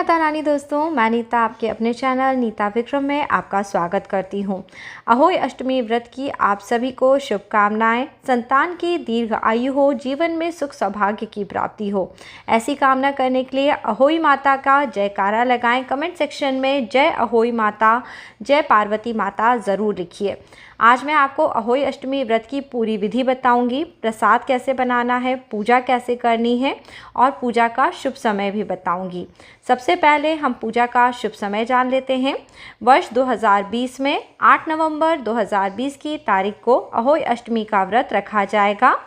माता रानी दोस्तों, मैं नीता आपके अपने चैनल नीता विक्रम में आपका स्वागत करती हूँ। अहोई अष्टमी व्रत की आप सभी को शुभकामनाएं। संतान की दीर्घ आयु हो, जीवन में सुख सौभाग्य की प्राप्ति हो, ऐसी कामना करने के लिए अहोई माता का जयकारा लगाएं। कमेंट सेक्शन में जय अहोई माता, जय पार्वती माता ज़रूर लिखिए। आज मैं आपको अहोई अष्टमी व्रत की पूरी विधि बताऊंगी। प्रसाद कैसे बनाना है, पूजा कैसे करनी है और पूजा का शुभ समय भी बताऊंगी। सबसे पहले हम पूजा का शुभ समय जान लेते हैं। वर्ष 2020 में 8 नवंबर 2020 की तारीख को अहोई अष्टमी का व्रत रखा जाएगा।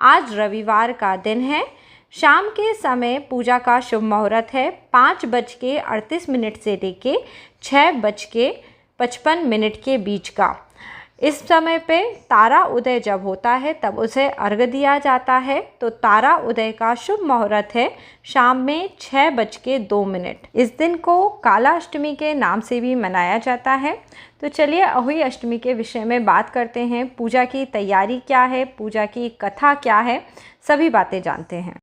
आज रविवार का दिन है। शाम के समय पूजा का शुभ मुहूर्त है 5:38 से लेके 6:55 के बीच का। इस समय पे तारा उदय जब होता है तब उसे अर्घ्य दिया जाता है। तो तारा उदय का शुभ मुहूर्त है शाम में 6:02। इस दिन को काला अष्टमी के नाम से भी मनाया जाता है। तो चलिए अहोई अष्टमी के विषय में बात करते हैं। पूजा की तैयारी क्या है, पूजा की कथा क्या है, सभी बातें जानते हैं।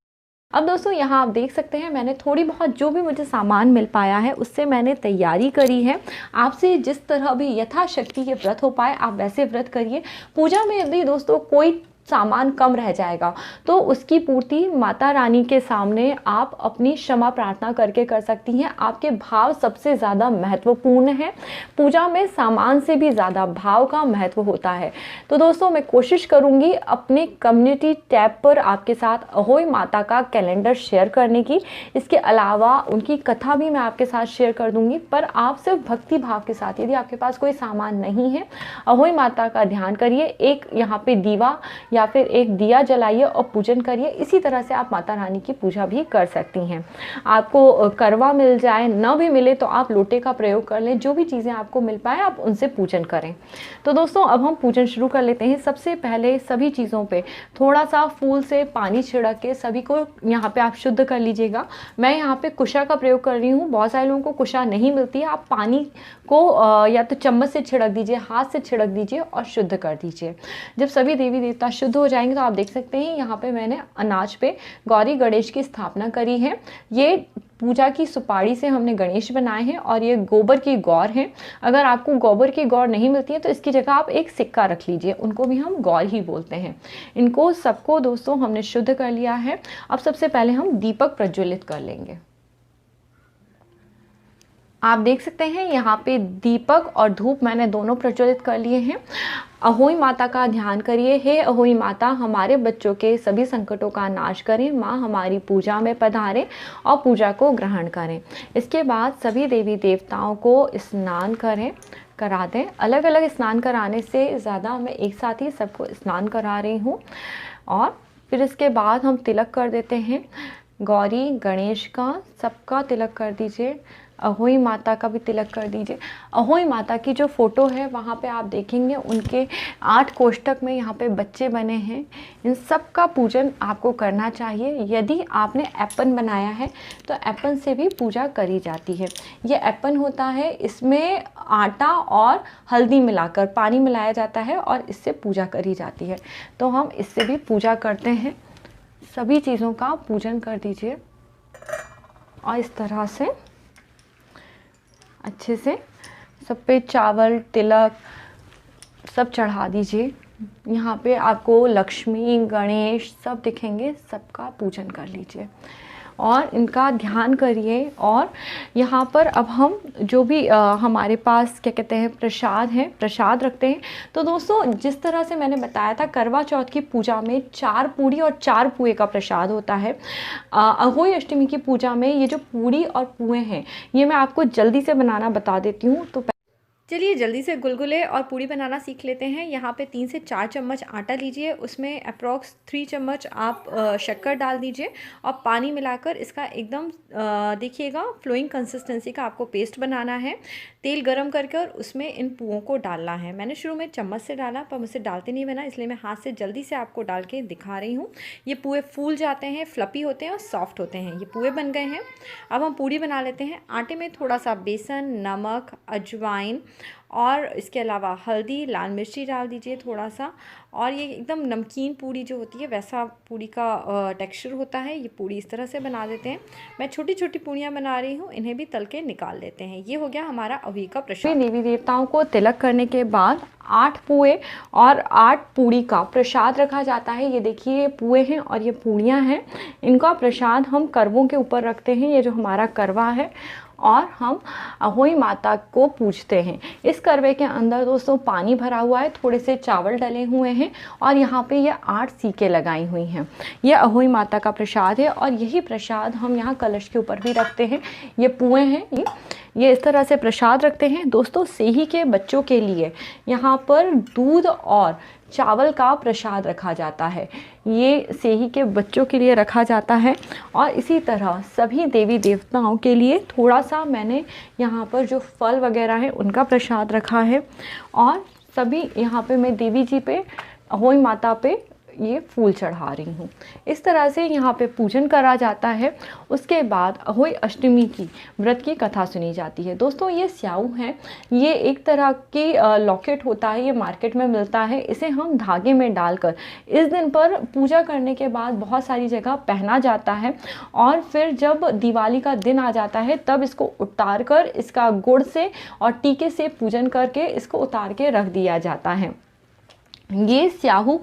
अब दोस्तों यहाँ आप देख सकते हैं, मैंने थोड़ी बहुत जो भी मुझे सामान मिल पाया है उससे मैंने तैयारी करी है। आपसे जिस तरह भी यथाशक्ति ये व्रत हो पाए आप वैसे व्रत करिए। पूजा में यदि दोस्तों कोई सामान कम रह जाएगा तो उसकी पूर्ति माता रानी के सामने आप अपनी क्षमा प्रार्थना करके कर सकती हैं। आपके भाव सबसे ज़्यादा महत्वपूर्ण है। पूजा में सामान से भी ज़्यादा भाव का महत्व होता है। तो दोस्तों मैं कोशिश करूँगी अपने कम्युनिटी टैब पर आपके साथ अहोई माता का कैलेंडर शेयर करने की। इसके अलावा उनकी कथा भी मैं आपके साथ शेयर कर दूँगी। पर आप सिर्फ भक्ति भाव के साथ, यदि आपके पास कोई सामान नहीं है, अहोई माता का ध्यान करिए, एक यहाँ पे दीवा या फिर एक दिया जलाइए और पूजन करिए। इसी तरह से आप माता रानी की पूजा भी कर सकती हैं। आपको करवा मिल जाए, न भी मिले तो आप लोटे का प्रयोग कर लें। जो भी चीज़ें आपको मिल पाए आप उनसे पूजन करें। तो दोस्तों अब हम पूजन शुरू कर लेते हैं। सबसे पहले सभी चीज़ों पे थोड़ा सा फूल से पानी छिड़क के सभी को यहाँ पे आप शुद्ध कर लीजिएगा। मैं यहाँ पे कुशा का प्रयोग कर रही हूँ। बहुत सारे लोगों को कुशा नहीं मिलती है। आप पानी को या तो चम्मच से छिड़क दीजिए, हाथ से छिड़क दीजिए और शुद्ध कर दीजिए। जब सभी देवी देवता शुद्ध हो जाएंगे तो आप देख सकते हैं यहाँ पे मैंने अनाज पे गौरी गणेश की स्थापना करी है। ये पूजा की सुपारी से हमने गणेश बनाए हैं और ये गोबर की गौर है। अगर आपको गोबर की गौर नहीं मिलती है तो इसकी जगह आप एक सिक्का रख लीजिए, उनको भी हम गौर ही बोलते हैं। इनको सबको दोस्तों हमने शुद्ध कर लिया है। अब सबसे पहले हम दीपक प्रज्वलित कर लेंगे। आप देख सकते हैं यहाँ पे दीपक और धूप मैंने दोनों प्रज्वलित कर लिए हैं। अहोई माता का ध्यान करिए। हे अहोई माता, हमारे बच्चों के सभी संकटों का नाश करें। माँ हमारी पूजा में पधारें और पूजा को ग्रहण करें। इसके बाद सभी देवी देवताओं को स्नान करा दें। अलग अलग स्नान कराने से ज़्यादा मैं एक साथ ही सबको स्नान करा रही हूँ। और फिर इसके बाद हम तिलक कर देते हैं। गौरी गणेश का सबका तिलक कर दीजिए। अहोई माता का भी तिलक कर दीजिए। अहोई माता की जो फ़ोटो है वहाँ पे आप देखेंगे उनके 8 कोष्ठक में यहाँ पे बच्चे बने हैं। इन सब का पूजन आपको करना चाहिए। यदि आपने ऐपन बनाया है तो ऐपन से भी पूजा करी जाती है। ये ऐपन होता है, इसमें आटा और हल्दी मिलाकर पानी मिलाया जाता है और इससे पूजा करी जाती है। तो हम इससे भी पूजा करते हैं। सभी चीज़ों का पूजन कर दीजिए और इस तरह से अच्छे से सब पे चावल तिलक सब चढ़ा दीजिए। यहाँ पे आपको लक्ष्मी गणेश सब दिखेंगे, सबका पूजन कर लीजिए और इनका ध्यान करिए। और यहाँ पर अब हम जो भी हमारे पास क्या कहते हैं प्रसाद है, प्रसाद रखते हैं। तो दोस्तों जिस तरह से मैंने बताया था, करवा चौथ की पूजा में 4 पूड़ी और 4 पुए का प्रसाद होता है। अहोई अष्टमी की पूजा में ये जो पूड़ी और पुए हैं ये मैं आपको जल्दी से बनाना बता देती हूँ। तो चलिए जल्दी से गुलगुले और पूड़ी बनाना सीख लेते हैं। यहाँ पे 3 से 4 चम्मच आटा लीजिए, उसमें अप्रॉक्स 3 चम्मच आप शक्कर डाल दीजिए और पानी मिलाकर इसका एकदम देखिएगा फ्लोइंग कंसिस्टेंसी का आपको पेस्ट बनाना है। तेल गरम करके और उसमें इन पुओं को डालना है। मैंने शुरू में चम्मच से डाला पर मुझसे डालते नहीं बना, इसलिए मैं हाथ से जल्दी से आपको डाल के दिखा रही हूँ। ये पुए फूल जाते हैं, फ्लपी होते हैं और सॉफ्ट होते हैं। ये पुए बन गए हैं। अब हम पूड़ी बना लेते हैं। आटे में थोड़ा सा बेसन, नमक, अजवाइन और इसके अलावा हल्दी, लाल मिर्ची डाल दीजिए थोड़ा सा। और ये एकदम नमकीन पूड़ी जो होती है वैसा पूड़ी का टेक्सचर होता है। ये पूड़ी इस तरह से बना देते हैं। मैं छोटी छोटी पूड़ियाँ बना रही हूँ, इन्हें भी तल के निकाल लेते हैं। ये हो गया हमारा अभी का प्रसाद। देवी देवताओं को तिलक करने के बाद 8 पुए और 8 पूड़ी का प्रसाद रखा जाता है। ये देखिए, ये पुए हैं और ये पूड़ियाँ हैं। इनका प्रसाद हम करवों के ऊपर रखते हैं। ये जो हमारा करवा है, और हम अहोई माता को पूजते हैं। इस करवे के अंदर दोस्तों पानी भरा हुआ है, थोड़े से चावल डले हुए हैं और यहाँ पे ये 8 सीके लगाई हुई हैं। ये अहोई माता का प्रसाद है और यही प्रसाद हम यहाँ कलश के ऊपर भी रखते हैं। ये पुए हैं, ये इस तरह से प्रसाद रखते हैं। दोस्तों, सेही के बच्चों के लिए यहाँ पर दूध और चावल का प्रसाद रखा जाता है। ये सेही के बच्चों के लिए रखा जाता है। और इसी तरह सभी देवी देवताओं के लिए थोड़ा सा मैंने यहाँ पर जो फल वगैरह है उनका प्रसाद रखा है। और सभी यहाँ पे मैं देवी जी पे, अहोई माता पे ये फूल चढ़ा रही हूँ। इस तरह से यहाँ पे पूजन करा जाता है। उसके बाद अहोई अष्टमी की व्रत की कथा सुनी जाती है। दोस्तों, ये स्याऊ है, ये एक तरह की लॉकेट होता है, ये मार्केट में मिलता है। इसे हम धागे में डालकर इस दिन पर पूजा करने के बाद बहुत सारी जगह पहना जाता है। और फिर जब दिवाली का दिन आ जाता है तब इसको उतार कर इसका गुड़ से और टीके से पूजन करके इसको उतार के रख दिया जाता है। ये स्याहू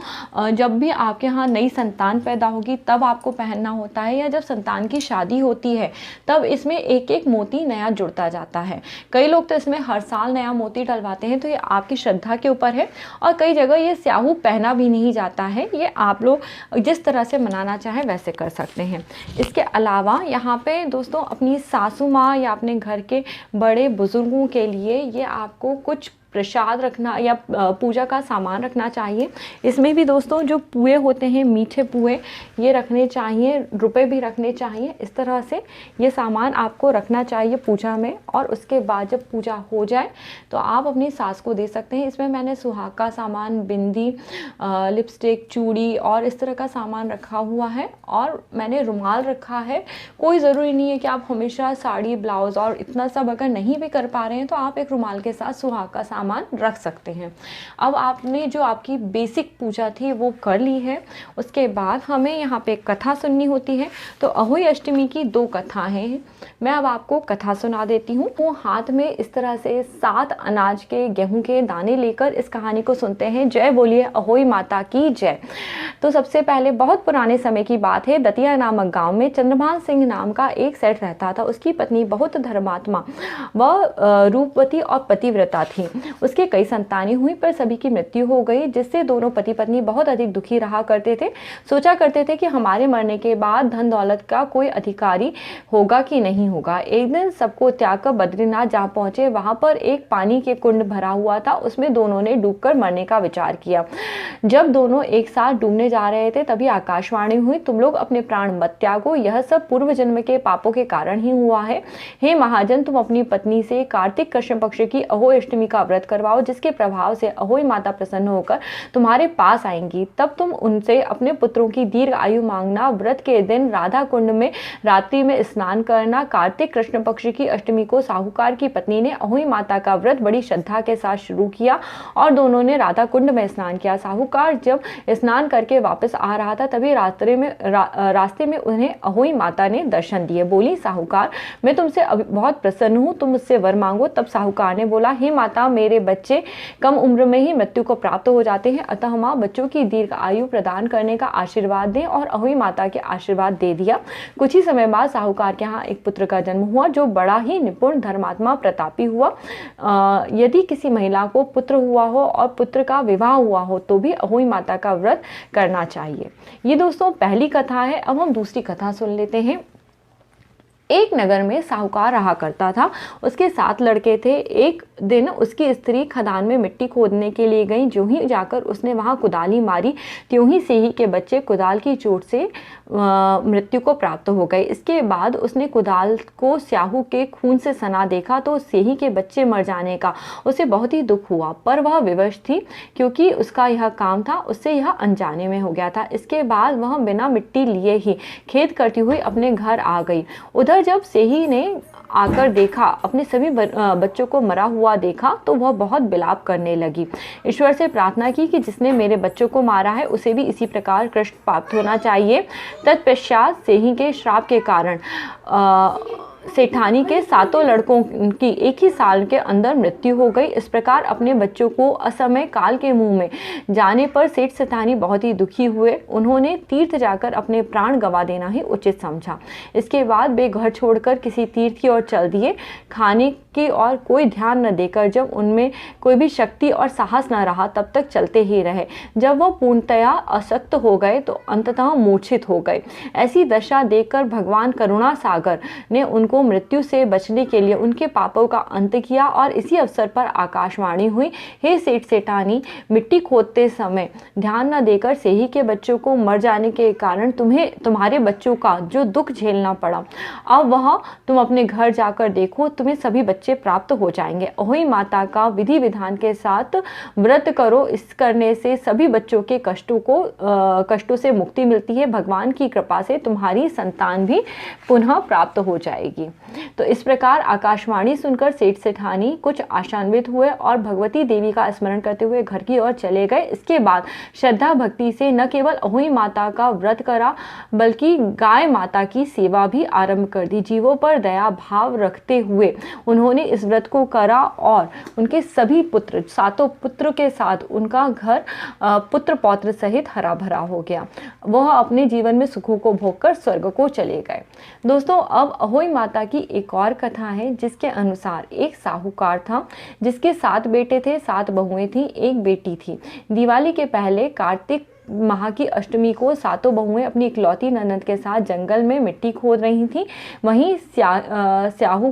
जब भी आपके यहाँ नई संतान पैदा होगी तब आपको पहनना होता है, या जब संतान की शादी होती है तब इसमें एक एक मोती नया जुड़ता जाता है। कई लोग तो इसमें हर साल नया मोती डलवाते हैं, तो ये आपकी श्रद्धा के ऊपर है। और कई जगह ये स्याहू पहना भी नहीं जाता है, ये आप लोग जिस तरह से मनाना चाहें वैसे कर सकते हैं। इसके अलावा यहाँ पे दोस्तों अपनी सासू माँ या अपने घर के बड़े बुजुर्गों के लिए ये आपको कुछ प्रसाद रखना या पूजा का सामान रखना चाहिए। इसमें भी दोस्तों जो पुए होते हैं, मीठे पुए, ये रखने चाहिए, रुपए भी रखने चाहिए। इस तरह से ये सामान आपको रखना चाहिए पूजा में। और उसके बाद जब पूजा हो जाए तो आप अपनी सास को दे सकते हैं। इसमें मैंने सुहाग का सामान, बिंदी, लिपस्टिक, चूड़ी और इस तरह का सामान रखा हुआ है। और मैंने रुमाल रखा है। कोई ज़रूरी नहीं है कि आप हमेशा साड़ी, ब्लाउज़ और इतना सब अगर नहीं भी कर पा रहे हैं तो आप एक रुमाल के साथ सुहाग का सामान रख सकते हैं। अब आपने जो आपकी बेसिक पूजा थी वो कर ली है। उसके बाद हमें यहाँ पे कथा सुननी होती है। तो अहोई अष्टमी की 2 कथाएं हैं। मैं अब आपको कथा सुना देती हूँ। वो हाथ में इस तरह से 7 अनाज के, गेहूं के दाने लेकर इस कहानी को सुनते हैं। जय बोलिए अहोई माता की जय। तो सबसे पहले बहुत पुराने समय की बात है। दतिया नामक गाँव में चंद्रभान सिंह नाम का एक सेठ रहता था। उसकी पत्नी बहुत धर्मात्मा व रूपवती और पतिव्रता थी। उसके कई संतानें हुई पर सभी की मृत्यु हो गई, जिससे दोनों पति पत्नी बहुत अधिक दुखी रहा करते थे। सोचा करते थे कि हमारे मरने के बाद धन दौलत का कोई अधिकारी होगा कि नहीं होगा। एक दिन सबको त्याग कर बद्रीनाथ जा पहुंचे। वहां पर एक पानी के कुंड भरा हुआ था, उसमें दोनों ने डूबकर मरने का विचार किया। जब दोनों एक साथ डूबने जा रहे थे तभी आकाशवाणी हुई, तुम लोग अपने प्राण मत त्यागो, यह सब पूर्व जन्म के पापों के कारण ही हुआ है। हे महाजन, तुम अपनी पत्नी से कार्तिक कृष्ण पक्ष की अहोई अष्टमी का व्रत करवाओ, जिसके प्रभाव से अहोई माता प्रसन्न होकर तुम्हारे पास आएंगी। तब तुम उनसे अपने पुत्रों की दीर्घ आयु मांगना। व्रत के दिन राधा कुंड में रात्रि में स्नान करना। कार्तिक कृष्ण पक्ष की अष्टमी को साहूकार की पत्नी ने अहोई माता का व्रत बड़ी श्रद्धा के साथ शुरू किया और दोनों ने राधा कुंड में स्नान किया। साहूकार जब स्नान करके वापस आ रहा था तभी रास्ते में उन्हें अहोई माता ने दर्शन दिए। बोली, साहूकार, मैं तुमसे बहुत प्रसन्न हूँ, तुम मुझसे वर मांगो। तब साहूकार ने बोला, हे माता, मेरे बच्चे कम उम्र में ही मृत्यु को प्राप्त हो जाते हैं, अतः माँ बच्चों की दीर्घ आयु प्रदान करने का आशीर्वाद दें। और अहोई माता के आशीर्वाद दे दिया। कुछ ही समय बाद साहूकार के यहाँ एक पुत्र का जन्म हुआ जो बड़ा ही निपुण, धर्मात्मा, प्रतापी हुआ। यदि किसी महिला को पुत्र हुआ हो और पुत्र का विवाह हुआ हो तो भी अहोई माता का व्रत करना चाहिए। ये दोस्तों पहली कथा है। अब हम दूसरी कथा सुन लेते हैं। एक नगर में साहूकार रहा करता था। उसके 7 लड़के थे। एक दिन उसकी स्त्री खदान में मिट्टी खोदने के लिए गई। जो ही जाकर उसने वहां कुदाली मारी, त्यों ही सेही के बच्चे कुदाल की चोट से मृत्यु को प्राप्त हो गए। इसके बाद उसने कुदाल को स्याहू के खून से सना देखा तो सेही के बच्चे मर जाने का उसे बहुत ही दुख हुआ, पर वह विवश थी क्योंकि उसका यह काम था, उससे यह अनजाने में हो गया था। इसके बाद वह बिना मिट्टी लिए ही खेद करती हुई अपने घर आ गई। उधर इधर जब सेही ने आकर देखा, अपने सभी बच्चों को मरा हुआ देखा, तो वह बहुत विलाप करने लगी। ईश्वर से प्रार्थना की कि जिसने मेरे बच्चों को मारा है उसे भी इसी प्रकार कष्ट प्राप्त होना चाहिए। तत्पश्चात सेही के श्राप के कारण सेठानी के 7 लड़कों की एक ही साल के अंदर मृत्यु हो गई। इस प्रकार अपने बच्चों को असमय काल के मुंह में जाने पर सेठ सेठानी बहुत ही दुखी हुए। उन्होंने तीर्थ जाकर अपने प्राण गंवा देना ही उचित समझा। इसके बाद वे घर छोड़कर किसी तीर्थ की ओर चल दिए। खाने की और कोई ध्यान न देकर जब उनमें कोई भी शक्ति और साहस न रहा तब तक चलते ही रहे। जब वह पूर्णतया अशक्त हो गए तो अंततः मूर्छित हो गए। ऐसी दशा देखकर भगवान करुणा सागर ने उनको मृत्यु से बचने के लिए उनके पापों का अंत किया और इसी अवसर पर आकाशवाणी हुई, हे सेठ सेठानी, मिट्टी खोदते समय ध्यान न देकर सेही के बच्चों को मर जाने के कारण तुम्हारे बच्चों का जो दुख झेलना पड़ा, अब वह तुम अपने घर जाकर देखो, तुम्हें सभी बच्चे प्राप्त हो जाएंगे। अहोई माता का विधि विधान के साथ व्रत करो, इस करने से सभी बच्चों के कष्टों से मुक्ति मिलती है। भगवान की कृपा से तुम्हारी संतान भी पुनः प्राप्त हो जाएगी। तो इस प्रकार आकाशवाणी सुनकर सेठ सेठानी कुछ आशान्वित हुए और भगवती देवी का स्मरण करते हुए घर की ओर चले गए। इसके बाद श्रद्धा भक्ति से न केवल अहोई माता का व्रत करा बल्कि गाय माता की सेवा भी आरंभ कर दी। जीवों पर दया भाव रखते हुए उन्होंने इस व्रत को करा और उनके सभी पुत्र, 7 पुत्र के साथ उनका घर पुत्र पौत्र सहित हरा भरा हो गया। वह अपने जीवन में सुखों को भोगकर स्वर्ग को चले गए। दोस्तों, अब अहोई माता की एक और कथा है जिसके अनुसार एक साहूकार था जिसके 7 बेटे थे, 7 बहुएं थी, 1 बेटी थी। दिवाली के पहले कार्तिक माह की अष्टमी को 7 बहुएं अपनी इकलौती ननद के साथ जंगल में मिट्टी खोद रही थीं। वहीं स्याहू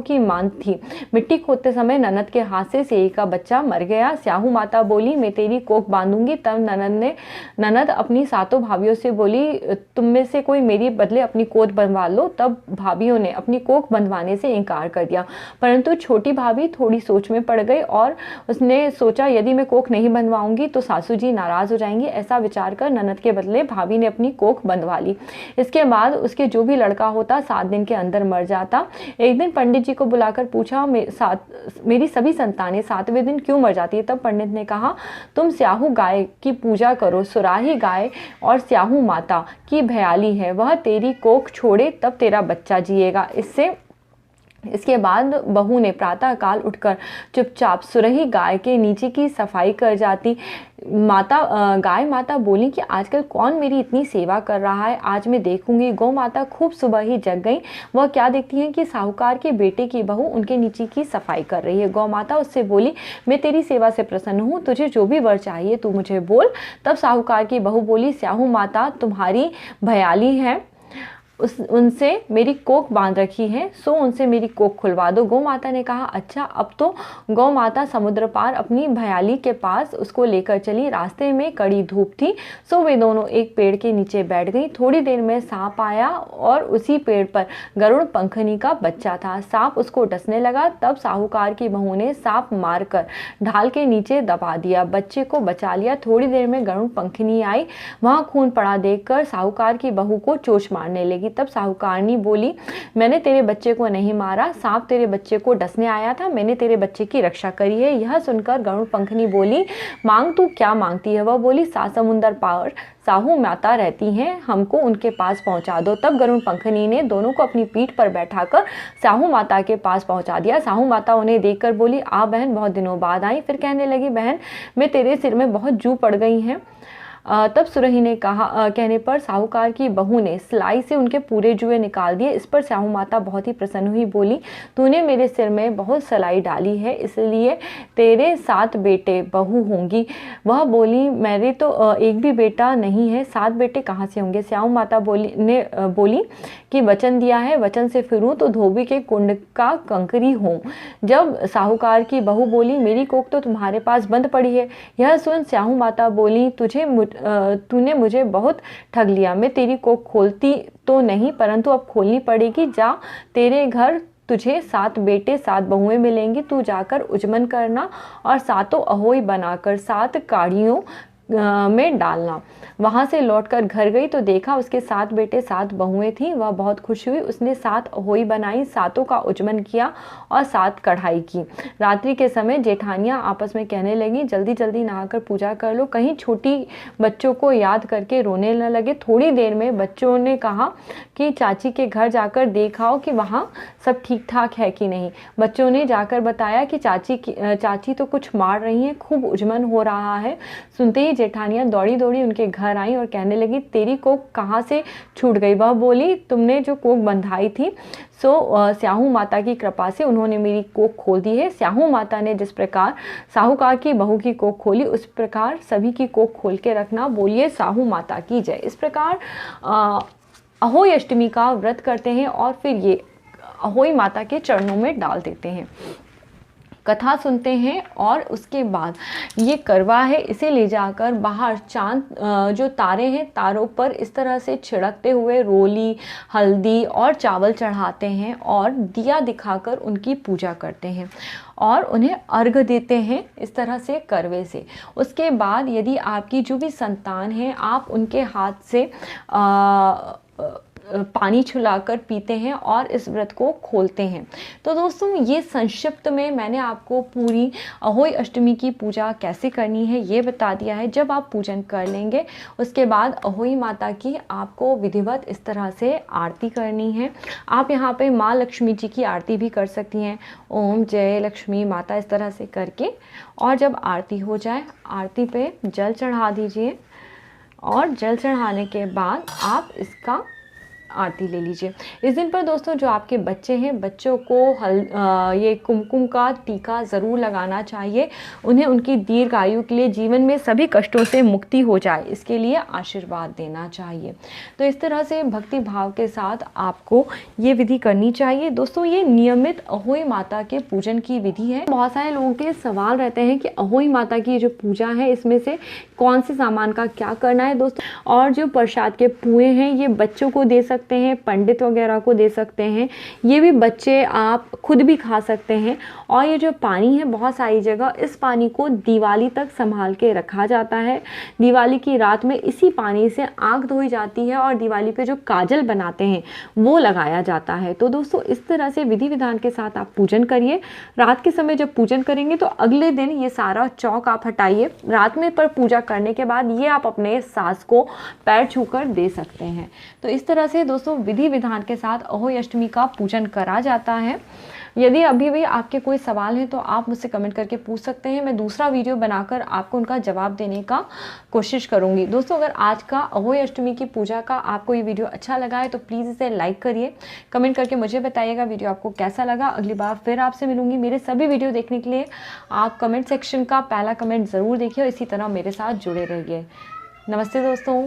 की मां थी। मिट्टी खोदते समय ननद के हाथ से सेही का बच्चा मर गया। स्याहू माता बोली, मैं तेरी कोख बांधूंगी। तब ननद अपनी 7 भाभियों से बोली, तुम में से कोई मेरी बदले अपनी कोख बनवा लो। तब भाभियों ने अपनी कोख बंधवाने से इनकार कर दिया, परंतु छोटी भाभी थोड़ी सोच में पड़ गई और उसने सोचा यदि मैं कोख नहीं बनवाऊंगी तो सासू जी नाराज हो जाएंगे। ऐसा विचार कर ननद के बदले भाभी ने अपनी कोख बंधवा ली। इसके बाद उसके जो भी लड़का होता 7 दिन के अंदर मर जाता। एक दिन पंडित जी को बुलाकर पूछा, मेरी सभी संतानें 7वें दिन क्यों मर जाती है? तब पंडित ने कहा, तुम स्याहू गाय की पूजा करो। सुराही गाय और स्याहू माता की भयाली है, वह तेरी कोख छोड़े तब तेरा बच्चा जिएगा। इसके बाद बहू ने प्रातः काल उठकर चुपचाप सुरही गाय के नीचे की सफाई कर जाती। गाय माता बोली कि आजकल कौन मेरी इतनी सेवा कर रहा है, आज मैं देखूंगी। गौ माता खूब सुबह ही जग गई। वह क्या देखती हैं कि साहूकार के बेटे की बहू उनके नीचे की सफाई कर रही है। गौ माता उससे बोली, मैं तेरी सेवा से प्रसन्न हूँ, तुझे जो भी वर चाहिए तू मुझे बोल। तब साहूकार की बहू बोली, स्याहू माता तुम्हारी भयाली है, उनसे मेरी कोख बांध रखी है, सो उनसे मेरी कोख खुलवा दो। गौ माता ने कहा, अच्छा। अब तो गौ माता समुद्र पार अपनी भयाली के पास उसको लेकर चली। रास्ते में कड़ी धूप थी, सो वे दोनों एक पेड़ के नीचे बैठ गई। थोड़ी देर में सांप आया और उसी पेड़ पर गरुड़ पंखनी का बच्चा था। सांप उसको डसने लगा। तब साहूकार की बहू ने सांप मारकर ढाल के नीचे दबा दिया, बच्चे को बचा लिया। थोड़ी देर में गरुड़ पंखनी आई, वहां खून पड़ा देखकर साहूकार की बहू को चोंच मारने लगी। तब साहूकारनी बोली, मैंने तेरे बच्चे को नहीं मारा, सांप तेरे बच्चे को डसने आया था, मैंने तेरे बच्चे की रक्षा करी है। यह सुनकर गरुड़ पंखनी बोली, मांग तू क्या मांगती है? वह बोली, 7 समुंदर पार साहू माता रहती हैं, हमको उनके पास पहुंचा दो। तब गरुड़ पंखनी ने दोनों को अपनी पीठ पर बैठाकर साहू माता के पास पहुंचा दिया। साहू माता उन्हें देखकर बोली, आ बहन, बहुत दिनों बाद आई। फिर कहने लगी, बहन मैं तेरे सिर में बहुत जू पड़ गई हैं। तब सुरही ने कहा, कहने पर साहूकार की बहू ने सिलाई से उनके पूरे जुए निकाल दिए। इस पर स्याहू माता बहुत ही प्रसन्न हुई, बोली, तूने मेरे सिर में बहुत सिलाई डाली है, इसलिए तेरे 7 बेटे बहू होंगी। वह बोली, मेरे तो एक भी बेटा नहीं है, 7 बेटे कहाँ से होंगे? स्याहू माता बोली कि वचन दिया है, वचन से फिरूं तो धोबी के कुंड का कंकरी हूँ। जब साहूकार की बहू बोली, मेरी कोख तो तुम्हारे पास बंद पड़ी है। यह सुन स्याहू माता बोली, तूने मुझे बहुत ठग लिया। मैं तेरी कोख खोलती तो नहीं, परंतु अब खोलनी पड़ेगी। जा, तेरे घर तुझे 7 बेटे 7 बहुएं मिलेंगी। तू जाकर उजमन करना और 7 अहोई बनाकर 7 काढ़ियों में डालना। वहाँ से लौटकर घर गई तो देखा उसके 7 बेटे 7 बहुएं थीं। वह बहुत खुश हुई। उसने 7 अहोई बनाई, 7 का उजमन किया और 7 कढ़ाई की। रात्रि के समय जेठानियाँ आपस में कहने लगी, जल्दी जल्दी नहाकर पूजा कर लो, कहीं छोटी बच्चों को याद करके रोने न लगे। थोड़ी देर में बच्चों ने कहा कि चाची के घर जाकर देखाओ कि वहाँ सब ठीक ठाक है कि नहीं। बच्चों ने जाकर बताया कि चाची तो कुछ मार रही हैं, खूब उजमन हो रहा है। सुनते ही जेठानियाँ दौड़ी दौड़ी उनके घर आई और कहने लगी, तेरी कोख कहाँ से छूट गई? वह बोली, तुमने जो कोख बंधाई थी सो स्याहू माता की कृपा से उन्होंने मेरी कोख खोल दी है। स्याहू माता ने जिस प्रकार साहूकार की बहू की कोख खोली, उस प्रकार सभी की कोख खोल के रखना। बोलिए साहू माता की जय। इस प्रकार अहोई अष्टमी का व्रत करते हैं और फिर ये अहोई माता के चरणों में डाल देते हैं। कथा सुनते हैं और उसके बाद ये करवा है, इसे ले जाकर बाहर चांद जो तारे हैं तारों पर इस तरह से छिड़कते हुए रोली, हल्दी और चावल चढ़ाते हैं और दिया दिखाकर उनकी पूजा करते हैं और उन्हें अर्घ देते हैं इस तरह से करवे से। उसके बाद यदि आपकी जो भी संतान है, आप उनके हाथ से पानी छुलाकर पीते हैं और इस व्रत को खोलते हैं। तो दोस्तों ये संक्षिप्त में मैंने आपको पूरी अहोई अष्टमी की पूजा कैसे करनी है ये बता दिया है। जब आप पूजन कर लेंगे उसके बाद अहोई माता की आपको विधिवत इस तरह से आरती करनी है। आप यहाँ पे माँ लक्ष्मी जी की आरती भी कर सकती हैं, ओम जय लक्ष्मी माता इस तरह से करके। और जब आरती हो जाए, आरती पे जल चढ़ा दीजिए और जल चढ़ाने के बाद आप इसका आरती ले लीजिए। इस दिन पर दोस्तों जो आपके बच्चे हैं, बच्चों को ये कुमकुम का टीका ज़रूर लगाना चाहिए। उन्हें उनकी दीर्घ आयु के लिए, जीवन में सभी कष्टों से मुक्ति हो जाए, इसके लिए आशीर्वाद देना चाहिए। तो इस तरह से भक्ति भाव के साथ आपको ये विधि करनी चाहिए। दोस्तों ये नियमित अहोई माता के पूजन की विधि है। बहुत सारे लोगों के सवाल रहते हैं कि अहोई माता की जो पूजा है इसमें से कौन से सामान का क्या करना है दोस्तों। और जो प्रसाद के पुए हैं ये बच्चों को दे सकते हैं, पंडित वगैरह को दे सकते हैं, ये भी बच्चे आप खुद भी खा सकते हैं। और ये जो पानी है बहुत सारी जगह इस पानी को दिवाली तक संभाल के रखा जाता है। दिवाली की रात में इसी पानी से आंख धोई जाती है और दिवाली पे जो काजल बनाते हैं वो लगाया जाता है। तो दोस्तों इस तरह से विधि विधान के साथ आप पूजन करिए। रात के समय जब पूजन करेंगे तो अगले दिन ये सारा चौक आप हटाइए। रात में पर पूजा करने के बाद ये आप अपने सास को पैर छूकर दे सकते हैं। तो इस तरह से दोस्तों विधि विधान के साथ अहोई अष्टमी का पूजन करा जाता है। यदि अभी भी आपके कोई सवाल है तो आप मुझसे कमेंट करके पूछ सकते हैं। मैं दूसरा वीडियो बनाकर आपको उनका जवाब देने का कोशिश करूंगी। दोस्तों अगर आज का अहोई अष्टमी की पूजा का आपको ये वीडियो अच्छा लगा है तो प्लीज़ इसे लाइक करिए, कमेंट करके मुझे बताइएगा वीडियो आपको कैसा लगा। अगली बार फिर आपसे मिलूंगी। मेरे सभी वीडियो देखने के लिए आप कमेंट सेक्शन का पहला कमेंट ज़रूर देखिए और इसी तरह मेरे साथ जुड़े रहिए। नमस्ते दोस्तों।